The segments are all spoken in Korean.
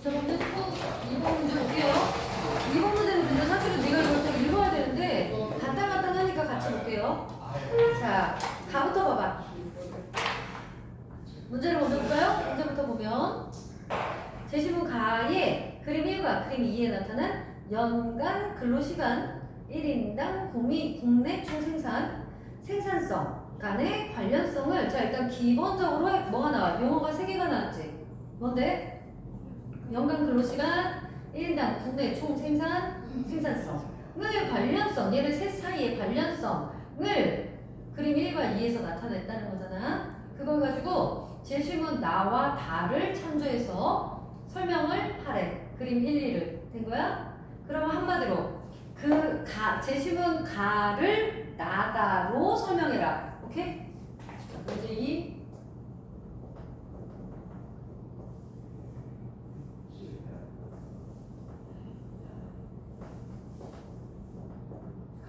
자, 먼저 또 2번 문제 볼게요. 2번 문제는 근데 사실은 네가 이걸 또 읽어야 되는데 간단하니까 같이 볼게요. 자, 가부터 봐봐. 문제를 먼저 볼까요? 문제부터 보면 제시문 가에 그림 1과 그림 2에 나타난 연간 근로시간 1인당 국내 생산성 간의 관련성을 자 일단 기본적으로 뭐가 나와? 용어가 3개가 나왔지. 뭔데? 연간 근로시간 1인당 국내 생산성을 관련성 얘를 셋 사이의 관련성을 그림 1과 2에서 나타냈다는 거잖아. 그걸 가지고 제시문 나와 다를 참조해서 설명을 하래. 그림 1, 2를 된 거야? 그러면 한마디로 제시문 가를 나다로 설명해라. 오케이? 자, 문제 2.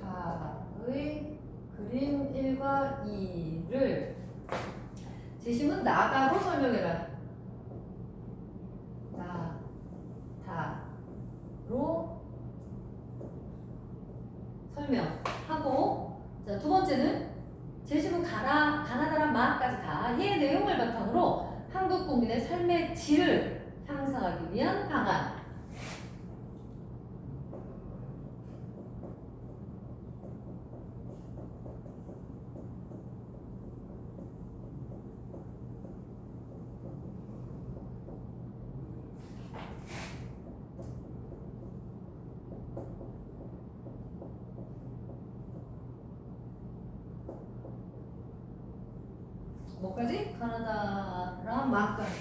가의 그림 1과 2를 제시문 나다로 설명해라. 나다로 설명하고 자, 두 번째는 제시문 가나다란 마까지 다 얘 내용을 바탕으로 한국 국민의 삶의 질을 향상하기 위한 방안. 뭐까지? 가나다랑 마까지.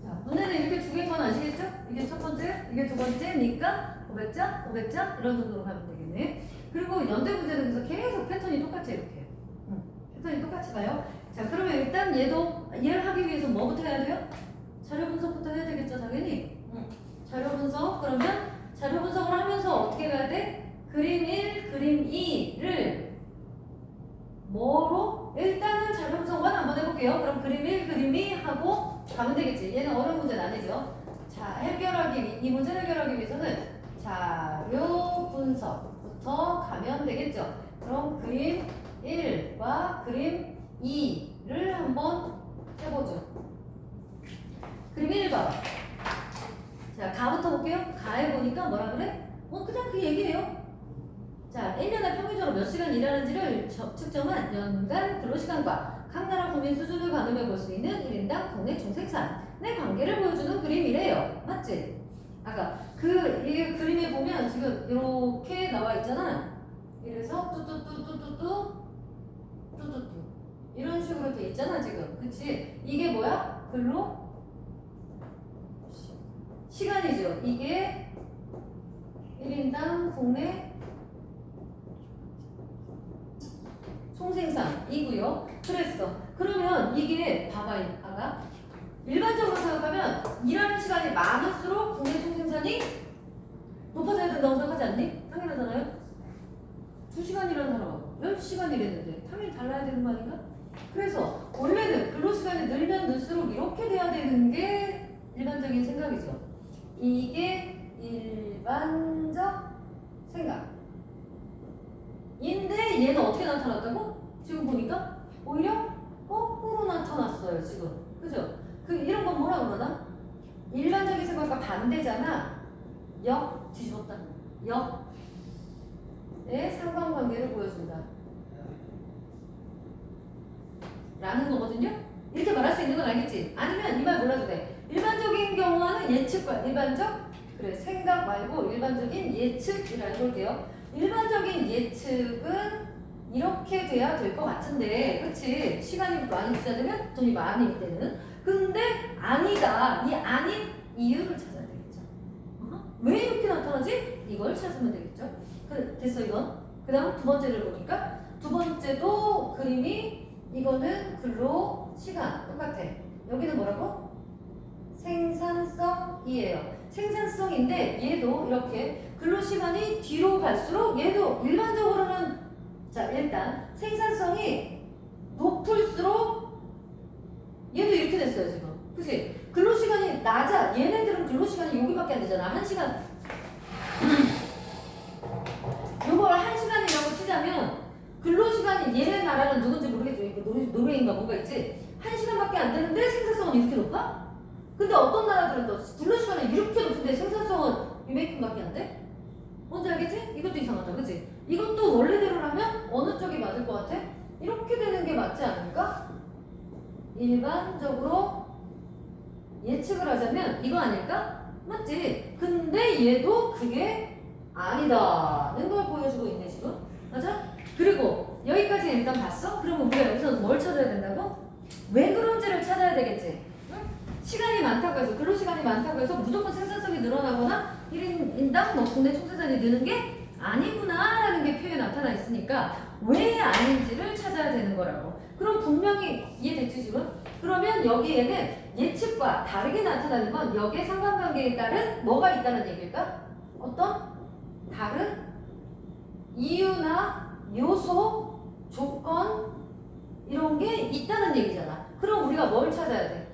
자, 문제는 이렇게 두 개 건 아시겠죠? 이게 첫 번째, 이게 두 번째니까 500자, 500자 이런 정도로 가면 되겠네. 그리고 연대 문제는 그래서 계속 패턴이 똑같이 이렇게. 패턴이 똑같이 가요. 자, 그러면 일단 얘를 하기 위해서 뭐부터 해야 돼요? 자료 분석부터 해야 되겠죠, 당연히. 자료 분석. 그러면 자료 분석을 하면서 어떻게 가야 돼? 그림 1, 그림 2를 뭐로? 일단은 자료 분석만 한번 해볼게요. 그럼 그림 1, 그림 2 하고 가면 되겠지. 얘는 어려운 문제는 아니죠. 자, 이 문제를 해결하기 위해서는 자료 분석부터 가면 되겠죠. 그럼 그림 1과 그림 2를 한번 해보죠. 그림 1 봐봐. 자, 가부터 볼게요. 가에 보니까 뭐라 그래? 그냥 그 얘기예요. 자, 1년에 평균적으로 몇 시간 일하는지를 측정한 연간 근로시간과 각 나라 국민 수준을 가늠해 볼 수 있는 1인당 국내 총생산의 관계를 보여주는 그림이래요. 맞지? 아까 이 그림에 보면 지금 이렇게 나와 있잖아. 이래서 뚜뚜뚜뚜뚜뚜 이런 식으로 돼 있잖아 지금. 그치? 이게 뭐야? 근로 시간이죠. 이게 1인당 국내 총생산이고요. 그랬어. 그러면 이게 봐봐, 아가 일반적으로 생각하면 일하는 시간이 많을수록 국내 총생산이 높아져야 된다고 생각하지 않니? 당연하잖아요. 2시간 일하는 사람하고 10시간 일했는데 당연히 달라야 되는 거 아닌가? 그래서 원래는 근로시간이 늘면 늘수록 이렇게 돼야 되는 게 일반적인 생각이죠. 이게 일반적 생각. 인데 얘는 어떻게 나타났다고? 지금 보니까 오히려 거꾸로 나타났어요 지금. 그죠? 이런 건 뭐라 그러나? 일반적인 생각과 반대잖아. 뒤집었다. 역의 상관관계를 보여준다 라는 거거든요. 이렇게 말할 수 있는 건 알겠지? 아니면 이 말 몰라도 돼. 일반적인 경우와는 예측과 생각 말고 일반적인 예측이라고 볼게요. 일반적인 예측은 이렇게 돼야 될 것 같은데, 그치? 시간이 많이 투자되면 돈이 많이 있대는. 근데 아니다. 이 아닌 이유를 찾아야 되겠죠. 왜 이렇게 나타나지? 이걸 찾으면 되겠죠. 됐어 이건. 그 다음 두 번째를 보니까 두 번째도 그림이 이거는 근로 시간 똑같아. 여기는 뭐라고? 생산성이에요. 생산성인데 얘도 이렇게 근로시간이 뒤로 갈수록 얘도 일반적으로는 자 일단 생산성이 높을수록 얘도 이렇게 됐어요 지금. 그치? 근로시간이 낮아. 얘네들은 근로시간이 여기밖에 안 되잖아. 1시간. 요걸 1시간이라고 치자면 근로시간이 얘네 나라는 누군지 모르겠지만 노르웨이인가 뭔가 있지. 1시간밖에 안 되는데 생산성은 이렇게 높아? 근데 어떤 나라들은 또 근로시간은 이렇게 높은데 생산성은 이만큼밖에 안 돼? 뭔지 알겠지? 이것도 이상하다, 그치? 이것도 원래대로라면 어느 쪽이 맞을 것 같아? 이렇게 되는 게 맞지 않을까? 일반적으로 예측을 하자면 이거 아닐까? 맞지? 근데 얘도 그게 아니다는 걸 보여주고 있네 지금. 맞아? 그리고 여기까지 일단 봤어? 그러면 우리가 여기서 뭘 찾아야 된다고? 왜 그런지를 찾아야 되겠지. 응? 시간이 많다고 해서 근로시간이 많다고 해서 무조건 생산성이 늘어나거나 1인당 뭐 국내 총생산이 느는 게 아니구나 라는 게 표현에 나타나 있으니까 왜 아닌지를 찾아야 되는 거라고. 그럼 분명히 이해됐지 지금? 그러면 여기에는 예측과 다르게 나타나는 건 여기에 상관관계에 따른 뭐가 있다는 얘기일까? 어떤 다른 이유나 요소, 조건 이런 게 있다는 얘기잖아. 그럼 우리가 뭘 찾아야 돼?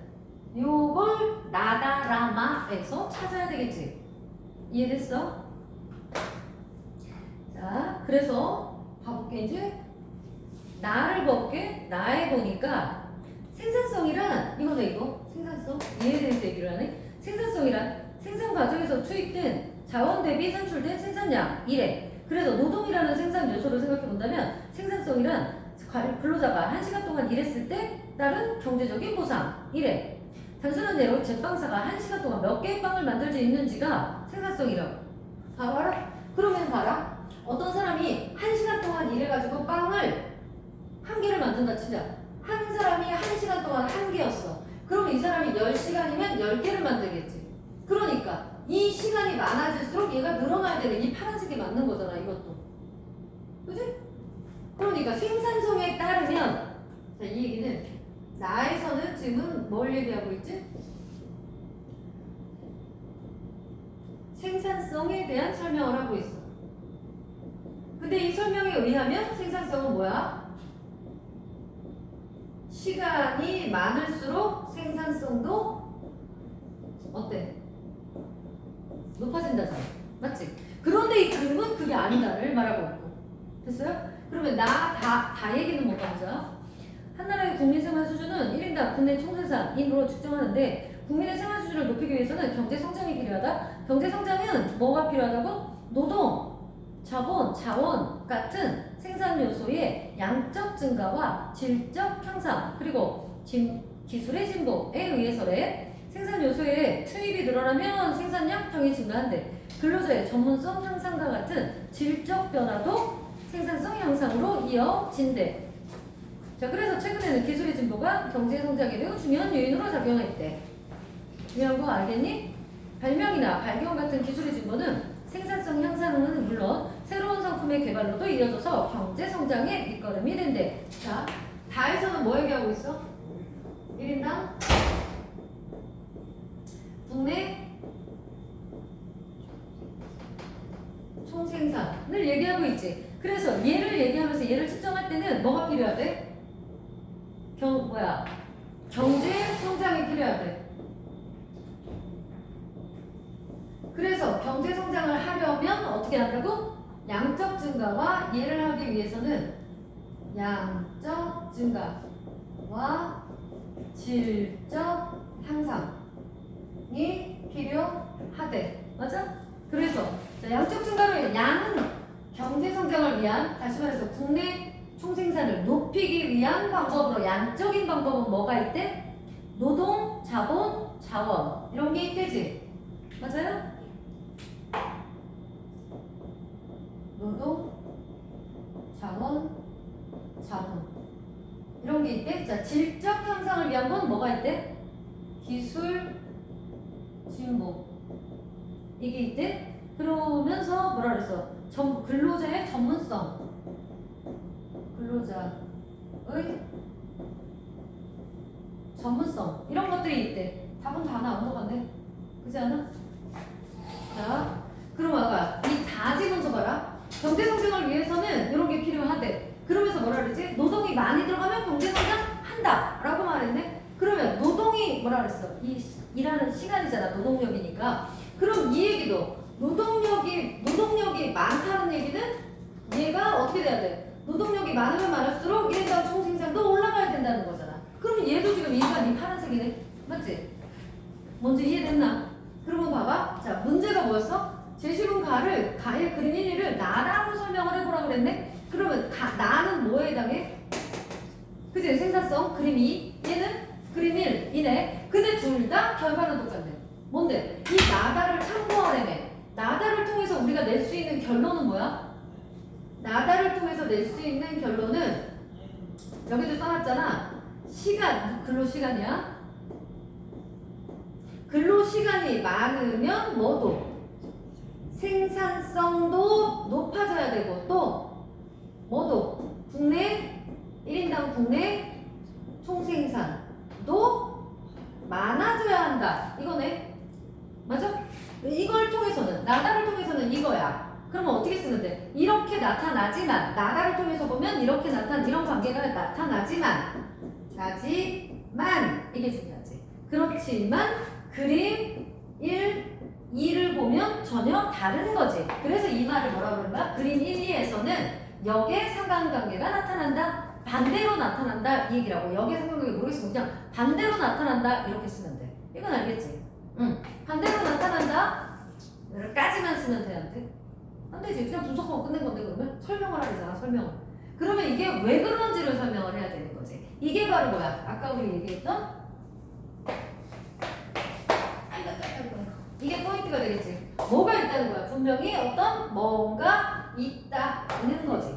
요걸 나다라마에서 찾아야 되겠지. 이해됐어? 자, 그래서 봐볼게 이제. 나를 볼게. 나에 보니까 생산성이란 이거다 이거. 생산성. 이에 대해서 얘기를 하네. 생산성이란 생산 과정에서 투입된 자원 대비 산출된 생산량 이래. 그래서 노동이라는 생산 요소를 생각해 본다면 생산성이란 근로자가 1시간 동안 일했을 때 따른 경제적인 보상 이래. 단순한 예로 제빵사가 1시간 동안 몇 개의 빵을 만들 수 있는지가 생산성이라고. 봐라. 그러면 봐라. 어떤 사람이 1시간 동안 일해가지고 빵을 1개를 만든다 치자. 한 사람이 1시간 동안 1개였어. 그럼 이 사람이 10시간이면 10개를 만들겠지. 그러니까 이 시간이 많아질수록 얘가 늘어나야 되는 이 파란색이 맞는 거잖아 이것도. 그치? 그러니까 생산성에 따르면 자, 이 얘기는 나에서는 지금 뭘 얘기하고 있지? 생산성에 대한 설명을 하고 있어. 근데 이 설명에 의하면 생산성은 뭐야? 시간이 많을수록 생산성도 어때? 높아진다잖아. 맞지? 그런데 이 그림은 그게 아니다를 말하고 있고. 됐어요? 그러면 다 얘기는 못 가보자. 한 나라의 국민 생활 수준은 1인당 국내 총생산인으로 측정하는데 국민의 생활 수준을 높이기 위해서는 경제 성장이 필요하다. 경제 성장은 뭐가 필요하다고? 노동, 자본, 자원 같은 생산 요소의 양적 증가와 질적 향상 그리고 기술의 진보에 의해서래. 생산 요소의 투입이 늘어나면 생산량이 증가한대. 근로자의 전문성 향상과 같은 질적 변화도 생산성 향상으로 이어진대. 자, 그래서 최근에는 기술의 진보가 경제 성장에 매우 중요한 요인으로 작용했대. 중요한 거 알겠니? 발명이나 발견 같은 기술의 진보는 생산성 향상은 물론 새로운 상품의 개발로도 이어져서 경제 성장의 밑거름이 된대. 자, 다에서는 뭐 얘기하고 있어? 1인당 국내 총생산을 얘기하고 있지. 그래서 얘를 얘기하면서 얘를 측정할 때는 뭐가 필요하대? 경제 성장이 필요하대. 그래서 경제 성장을 하려면 어떻게 한다고? 양적 증가와 얘를 하기 위해서는 양적 증가와 질적 향상이 필요하대. 맞아? 그래서 자, 양적 증가로 양은 경제 성장을 위한, 다시 말해서 국내 총생산을 높이기 위한 방법으로 양적인 방법은 뭐가 있대? 노동, 자본, 자원 이런 게 있대지. 맞아요? 노동, 자원, 자본 이런 게 있대. 자, 질적 향상을 위한 건 뭐가 있대? 기술, 진보 이게 있대. 그러면서 뭐라 그랬어? 근로자의 전문성, 근로자의 전문성 이런 것들이 있대. 답은 다 나온 것 같네. 그렇지 않아? 자, 그럼 아까 이 다지 먼저 봐라. 경제 성장을 위해서는 이런 게 필요하대. 그러면서 뭐라 그랬지? 노동이 많이 들어가면 경제 성장한다 라고 말했네. 그러면 노동이 뭐라 그랬어? 일하는 시간이잖아. 노동력이니까. 그럼 이 얘기도 노동력이 많다는 얘기는 얘가 어떻게 돼야 돼? 노동력이 많으면 많을수록 1인당 총생산도 올라가야 된다는 거잖아. 그러면 얘도 지금 인간이 파란색이네. 맞지? 먼저 이해됐나? 그러면 봐봐. 자, 문제가 뭐였어? 제시문 가의 그림 1을 나라고 설명을 해보라 그랬네? 그러면 나는 뭐에 해당해? 그치? 생산성 그림 2, 얘는 그림 1 이네. 근데 둘 다 결과는 똑같네. 뭔데? 이 나다를 참고하려면 나다를 통해서 우리가 낼 수 있는 결론은 뭐야? 나다를 통해서 낼 수 있는 결론은 여기도 써놨잖아. 시간, 근로시간이야. 근로시간이 많으면 뭐도? 생산성도 높아져야 되고 또 뭐도? 국내 1인당 국내 총생산도 많아져야 한다. 이거네. 맞아? 이걸 통해서는 나다를 통해서는 이거야. 그러면 어떻게 쓰면 돼? 이렇게 나타나지만 나다를 통해서 보면 이렇게 이런 관계가 나타나지만 이게 중요하지. 그렇지만 그림 1, 2를 보면 전혀 다른 거지. 그래서 이 말을 뭐라고 그러는 거야? 그림 1, 2에서는 역의 상관관계가 나타난다. 반대로 나타난다. 이 얘기라고. 역의 상관관계 모르겠으면 그냥 반대로 나타난다. 이렇게 쓰면 돼. 이건 알겠지? 응. 반대로 나타난다. 까지만 쓰면 돼. 안 되지. 그냥 분석하고 끝낸 건데 그러면 설명을 하잖아. 설명을. 그러면 이게 왜 그런지를 설명을 해야 되는 거지. 이게 바로 뭐야? 아까 우리 얘기했던 이게 포인트가 되겠지. 뭐가 있다는 거야? 분명히 어떤 뭔가 있다는 거지.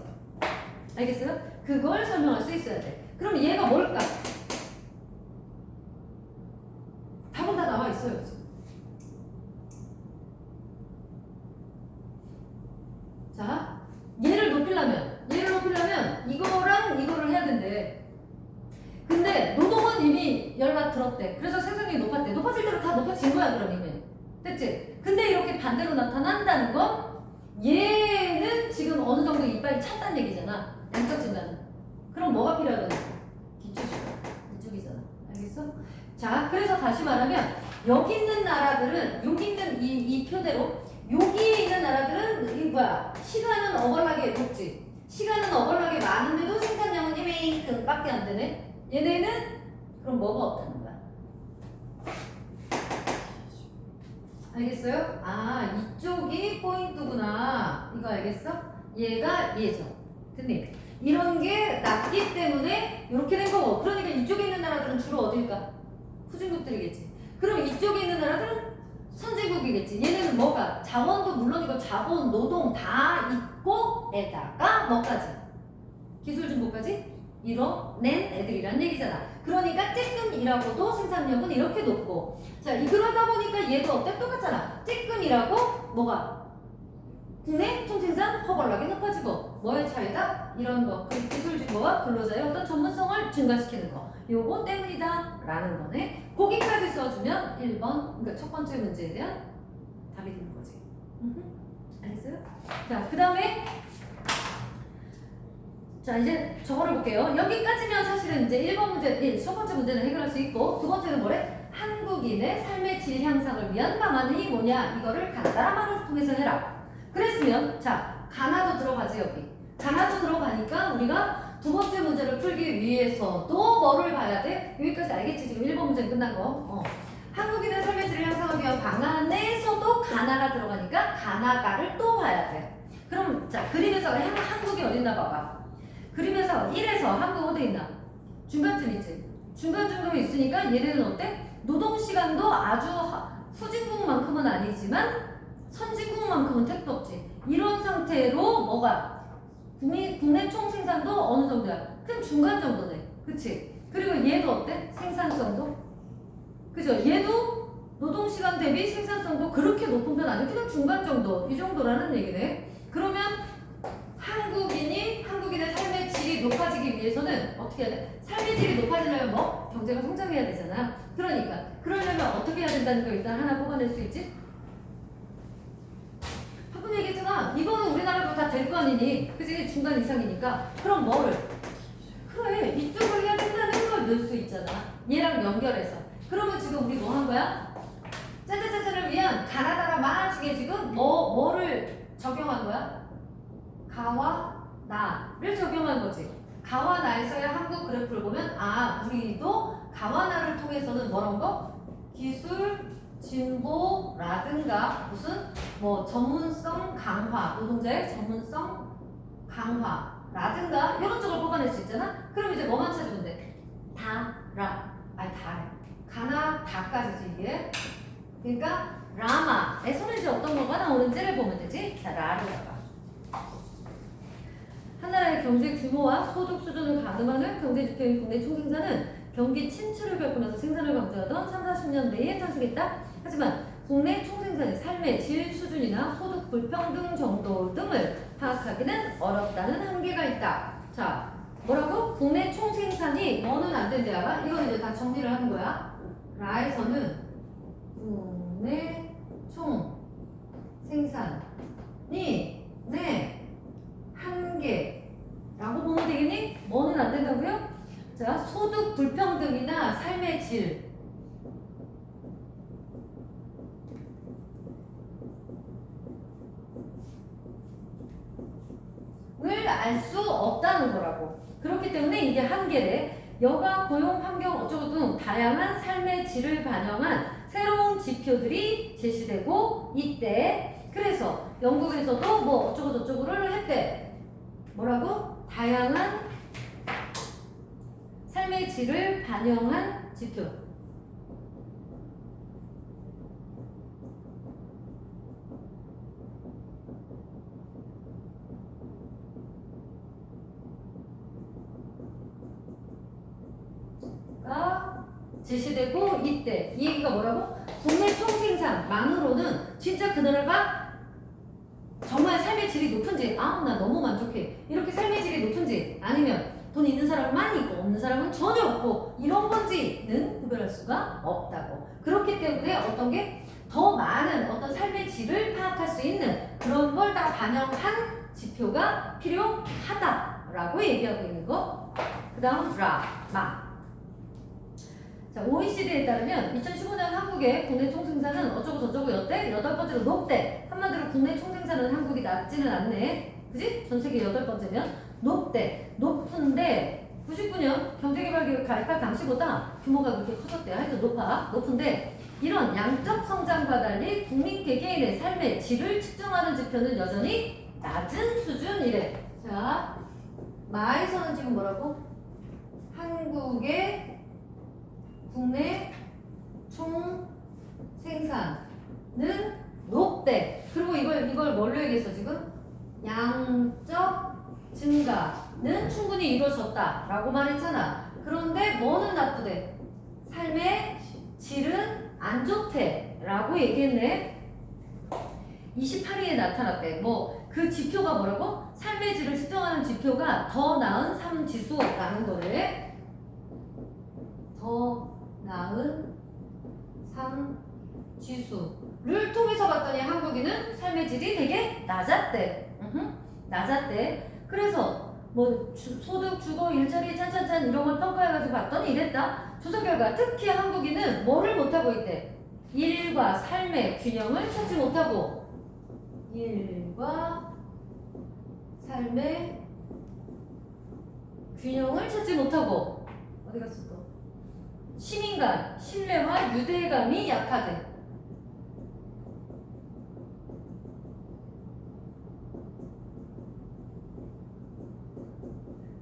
알겠어요? 그걸 설명할 수 있어야 돼. 그럼 얘가 뭘까? 답은 다 나와 있어요. 자, 얘를 높이려면 이거랑 이거를 해야 된대. 근데 노동은 이미 연락 들었대. 그래서 생산력이 높았대. 높아질 대로 다 높아진 거야 그럼 이미. 됐지? 근데 이렇게 반대로 나타난다는 건 얘는 지금 어느 정도 이빨이 찼다는 얘기잖아. 양적 진단은. 그럼 뭐가 필요하다는 거야? 기초시간. 이쪽이잖아. 알겠어? 자, 그래서 다시 말하면 여기 있는 나라들은 여기 있는 이 표대로 여기에 있는 나라들은 이 뭐야? 시간은 어벌나게 높지. 시간은 어벌나게 많은데도 생산량은 이만큼 밖에 안 되네. 얘네는 그럼 뭐가 없다는 거야? 알겠어요? 아, 이쪽이 포인트구나. 이거 알겠어? 얘가 얘죠. 됐니? 이런 게 낮기 때문에 이렇게 된 거고. 그러니까 이쪽에 있는 나라들은 주로 어딜까? 후진국들이겠지. 그럼 이쪽에 있는 나라들은 선진국이겠지. 얘네는 뭐가? 자원도 물론이고 자본, 노동 다 있고 에다가 뭐까지? 기술 정보까지 이뤄낸 애들이란 얘기잖아. 그러니까 쬐끔이라고도 생산력은 이렇게 높고. 자, 그러다 보니까 얘도 어때? 똑같잖아. 쬐끔이라고 뭐가? 국내 총생산 허벌나게 높아지고. 뭐의 차이다? 이런 거. 그 기술 정보와 근로자의 어떤 전문성을 증가시키는 거. 요거 때문이다 라는 거네. 거기까지 써주면 1번, 그러니까 첫 번째 문제에 대한 답이 되는 거지. 알겠어요? 자, 그 다음에 자, 이제 저거를 볼게요. 여기까지면 사실은 이제 1번 문제, 첫 번째 문제는 해결할 수 있고, 두 번째는 뭐래? 한국인의 삶의 질 향상을 위한 방안이 뭐냐? 이거를 간단한 말을 통해서 해라. 그랬으면, 자, 가나도 들어가지, 여기. 가나도 들어가니까 우리가 두 번째 문제를 풀기 위해서도 뭐를 봐야 돼? 여기까지 알겠지? 지금 1번 문제 끝난 거. 한국인의 삶의 질을 향상하기 위한 방안에서도 가나가 들어가니까 가나가를 또 봐야 돼. 그럼 자, 그림에서 한국이 어딨나 봐봐. 그림에서 1에서 한국 어디 있나? 중간쯤 있지. 중간쯤에 있으니까 얘네는 어때? 노동시간도 아주 후진국만큼은 아니지만 선진국만큼은 택도 없지. 이런 상태로 뭐가? 국내 총생산도 어느 정도야? 그냥 중간 정도네. 그치? 그리고 얘도 어때? 생산성도? 그죠? 얘도 노동시간 대비 생산성도 그렇게 높은 편 아니고 그냥 중간 정도. 이 정도라는 얘기네. 그러면 한국인의 삶의 질이 높아지기 위해서는 어떻게 해야 돼? 삶의 질이 높아지려면 뭐? 경제가 성장해야 되잖아. 그러려면 어떻게 해야 된다는 걸 일단 하나 뽑아낼 수 있지? 방금 얘기했잖아. 이거는 우리나라도 다 될 거 아니니? 그치? 중간 이상이니까. 그럼 뭐를? 그래, 이쪽을 해야 된다는 걸 넣을 수 있잖아. 얘랑 연결해서. 그러면 지금 우리 뭐 한 거야? 짜자자자를 위한 가나다라 말 중에 지금 뭐를 적용한 거야? 가와 나를 적용한 거지. 가와 나에서의 한국 그래프를 보면 우리도 가와 나를 통해서는 뭐란 거? 기술 진보라든가 무슨 뭐 전문성 강화, 노동자의 전문성 강화라든가 이런 쪽을 뽑아낼 수 있잖아. 그럼 이제 뭐만 찾으면 돼? 가나 다까지지 이게. 그러니까 라마에서는 이제 어떤 거가 나오는지를 보면 되지. 자, 라르다가 한 나라의 경제 규모와 소득 수준을 가늠하는 경제 지표인 국내 총생산은 경기 침체를 겪으면서 생산을 강조하던 3, 40년대에 탄생했다. 하지만 국내 총생산의 삶의 질 수준이나 소득 불평등 정도 등을 파악하기는 어렵다는 한계가 있다. 자, 뭐라고? 국내 총생산이 뭐는 안 된대 알아? 이건 이제 다 정리를 하는 거야. 라에서는 국내 총생산이 한계라고 보면 되겠니? 뭐는 안 된다고요? 자, 소득 불평등이나 삶의 질 을 알 수 없다는 거라고. 그렇기 때문에 이게 한계래. 여가 고용 환경 어쩌고 등 다양한 삶의 질을 반영한 새로운 지표들이 제시되고 있대. 그래서 영국에서도 뭐 어쩌고 저쩌고를 했대. 뭐라고? 다양한 삶의 질을 반영한 지표. 가 제시되고 있대. 이 얘기가 뭐라고? 국내 총생산만으로는 진짜 그 나라가 정말 삶의 질이 높은지, 나 너무 만족해, 이렇게 삶의 질이 높은지, 아니면 돈 있는 사람은 많이 있고 없는 사람은 전혀 없고 이런 건지는 구별할 수가 없다고. 그렇기 때문에 어떤 게 더 많은 어떤 삶의 질을 파악할 수 있는 그런 걸 다 반영한 지표가 필요하다라고 얘기하고 있는 거. 그 다음 라마. 자, OECD에 따르면 2015년 한국의 국내 총생산은 어쩌고 저쩌고였대. 8번째로 높대. 한마디로 국내 총생산은 한국이 낮지는 않네. 그지? 전 세계 8번째면 높대. 높은데 99년 경제개발기획 가입할 당시보다 규모가 그렇게 커졌대요. 하여튼 높은데 이런 양적 성장과 달리 국민 개개인의 삶의 질을 측정하는 지표는 여전히 낮은 수준이래. 자, 마에서는 지금 뭐라고? 한국의 국내 총생산은 높대. 그리고 이걸 뭘로 얘기했어 지금? 양적 증가는 충분히 이루어졌다라고 말했잖아. 그런데 뭐는 나쁘대? 삶의 질은 안 좋대라고 얘기했네. 28위에 나타났대. 뭐 그 지표가 뭐라고? 삶의 질을 측정하는 지표가 더 나은 삶 지수라는 거래. 더 나은 삶 지수를 통해서 봤더니 한국인은 삶의 질이 되게 낮았대. 낮았대. 그래서 뭐 소득, 주거, 일자리, 짠짠짠 이런 걸 평가해가지고 봤더니 이랬다. 조사 결과 특히 한국인은 뭐를 못하고 있대? 일과 삶의 균형을 찾지 못하고, 일과 삶의 균형을 찾지 못하고, 어디 갔어 또? 시민감, 신뢰와 유대감이 약하대.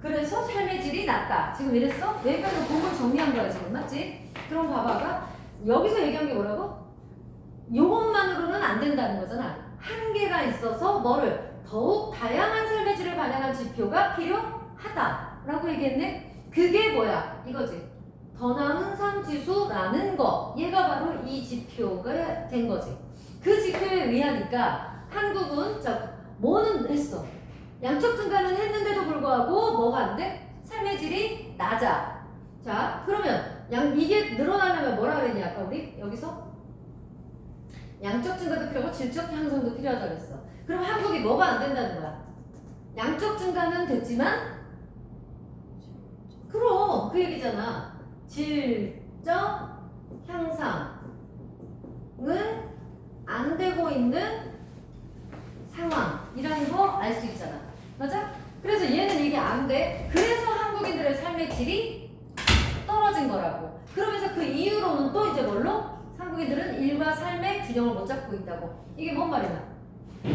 그래서 삶의 질이 낮다. 지금 이랬어? 여기까지 본문 정리한 거야 지금, 맞지? 그럼 봐봐. 여기서 얘기한 게 뭐라고? 요것만으로는 안 된다는 거잖아. 한계가 있어서 뭐를? 더욱 다양한 삶의 질을 반영한 지표가 필요하다라고 얘기했네. 그게 뭐야? 이거지. 더 나은 삶 지수라는 거. 얘가 바로 이 지표가 된 거지. 그 지표에 의하니까 한국은 뭐는 했어? 양적 증가는 했는데도 불구하고 뭐가 안 돼? 삶의 질이 낮아. 자, 그러면 이게 늘어나려면 뭐라 그랬니 아까 우리? 여기서? 양적 증가도 필요하고 질적 향상도 필요하다고 했어. 그럼 한국이 뭐가 안 된다는 거야? 양적 증가는 됐지만 그럼 그 얘기잖아. 질 질적 향상은 안 되고 있는 상황이라는 거 알 수 있잖아. 맞아? 그래서 얘는 이게 안 돼. 그래서 한국인들의 삶의 질이 떨어진 거라고. 그러면서 그 이유로는 또 이제 뭘로? 한국인들은 일과 삶의 균형을 못 잡고 있다고. 이게 뭔 말이야?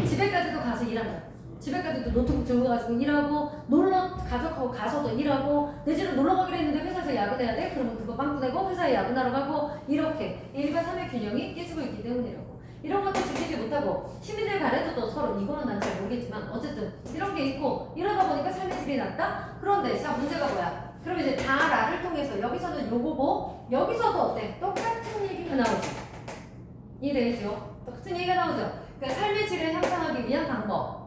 집에까지도 가서 일한다. 집에까지도 노트북 들고 가지고 일하고, 놀러 가족하고 가서도 일하고, 내 집으로 놀러 가기로 했는데 회사에서 야근해야 돼? 그러면 그거 빵꾸 내고 회사에 야근하러 가고, 이렇게 일과 삶의 균형이 깨지고 있기 때문이라고. 이런 것도 지키지 못하고 시민들 간에도 서로, 이거는 난 잘 모르겠지만 어쨌든 이런 게 있고, 이러다 보니까 삶의 질이 낮다? 그런데 자, 문제가 뭐야? 그럼 이제 다라를 통해서 여기서는 요거고, 여기서도 어때? 똑같은 얘기가 나오죠. 이해되죠? 똑같은 얘기가 나오죠. 그러니까 삶의 질을 향상하기 위한 방법,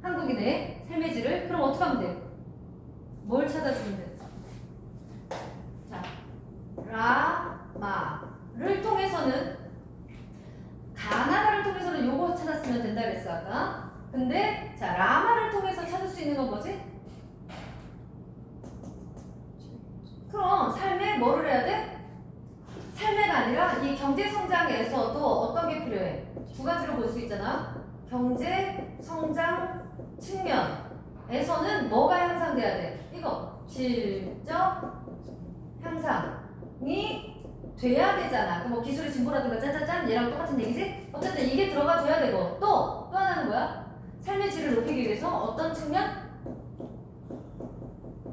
한국인의 삶의 질을 그럼 어떻게 하면 돼요? 뭘 찾아주면 돼요? 자, 라마를 통해서는, 가나다를 통해서는 요거 찾았으면 된다 그랬어 아까. 근데 자, 라마를 통해서 찾을 수 있는 건 뭐지? 그럼 삶에 뭐를 해야 돼? 삶에가 아니라 이 경제 성장에서도 어떤 게 필요해? 두 가지로 볼 수 있잖아. 경제 성장 측면에서는 뭐가 향상돼야 돼? 이거 질적 향상이 돼야 되잖아. 뭐 기술의 진보라든가 짠짠짠 얘랑 똑같은 얘기지? 어쨌든 이게 들어가줘야 되고, 또 하나는 뭐야? 삶의 질을 높이기 위해서 어떤 측면?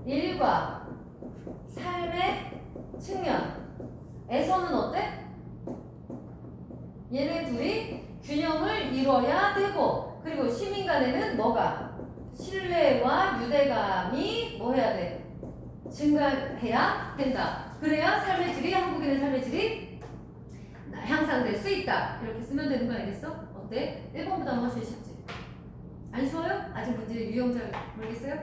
일과 삶의 측면에서는 어때? 얘네 둘이 균형을 이뤄야 되고, 그리고 시민 간에는 뭐가? 신뢰와 유대감이 뭐 해야 돼? 증가해야 된다. 그래야 삶의 질이, 한국인의 삶의 질이 향상될 수 있다. 이렇게 쓰면 되는 거 알겠어? 어때? 1번보다 훨씬 쉽지? 안 쉬워요? 아직 문제 유형 잘 모르겠어요?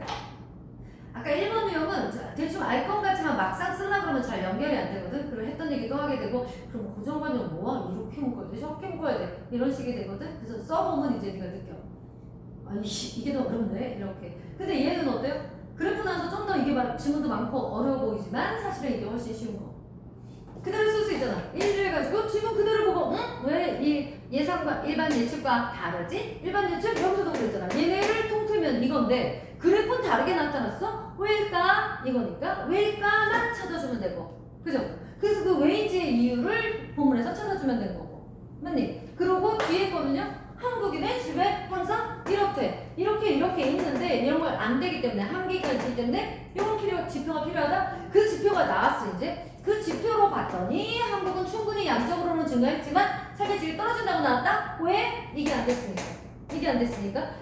아까 1번 유형은 대충 알 것 같지만 막상 쓰려고 그러면 잘 연결이 안 되거든? 그리고 했던 얘기도 하게 되고, 그럼 고정관념 뭐야? 이렇게 묶어야 돼? 저렇게 묶어야 돼? 이런 식이 되거든? 그래서 써보면 이제 네가 느껴. 아이씨, 이게 더 어렵네? 이렇게. 근데 얘는 어때요? 그래프 나서 좀 더 이게 질문도 많고 어려워 보이지만 사실은 이게 훨씬 쉬운 거. 그대로 쓸 수 있잖아. 1을 해가지고 질문 그대로 보고, 응? 왜 이 예상과 일반 예측과 다르지? 일반 예측 여기서도 그랬잖아. 얘네를 통틀면 이건데 그래프는 다르게 나타났어? 왜일까? 이거니까 왜일까만 찾아주면 되고, 그죠? 그래서 그 왜인지의 이유를 본문에서 찾아주면 되는 거고, 맞니? 그리고 뒤에 거는요, 한국인의 집에 항상 이렇게 있는데 이런 걸 안 되기 때문에, 한계가 있기 때문에 이런 지표가 필요하다. 그 지표가 나왔어. 이제 그 지표로 봤더니 한국은 충분히 양적으로는 증가했지만 삶의 질이 떨어진다고 나왔다. 왜? 이게 안 됐으니까.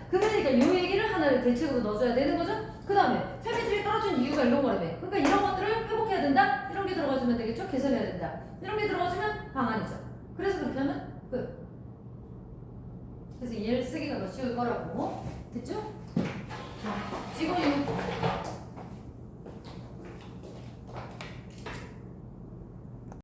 그러니까 이 얘기를 하나를 대책으로 넣어줘야 되는 거죠. 그 다음에 삶의 질이 떨어진 이유가 이런 거라며. 그러니까 이런 것들을 회복해야 된다. 이런 게 들어가주면 되겠죠. 개선해야 된다. 이런 게 들어가주면 방안이죠. 그래서 그렇게 하면 끝. 그래서 얘를 쓰기가 더 쉬울 거라고. 됐죠? 자, 지금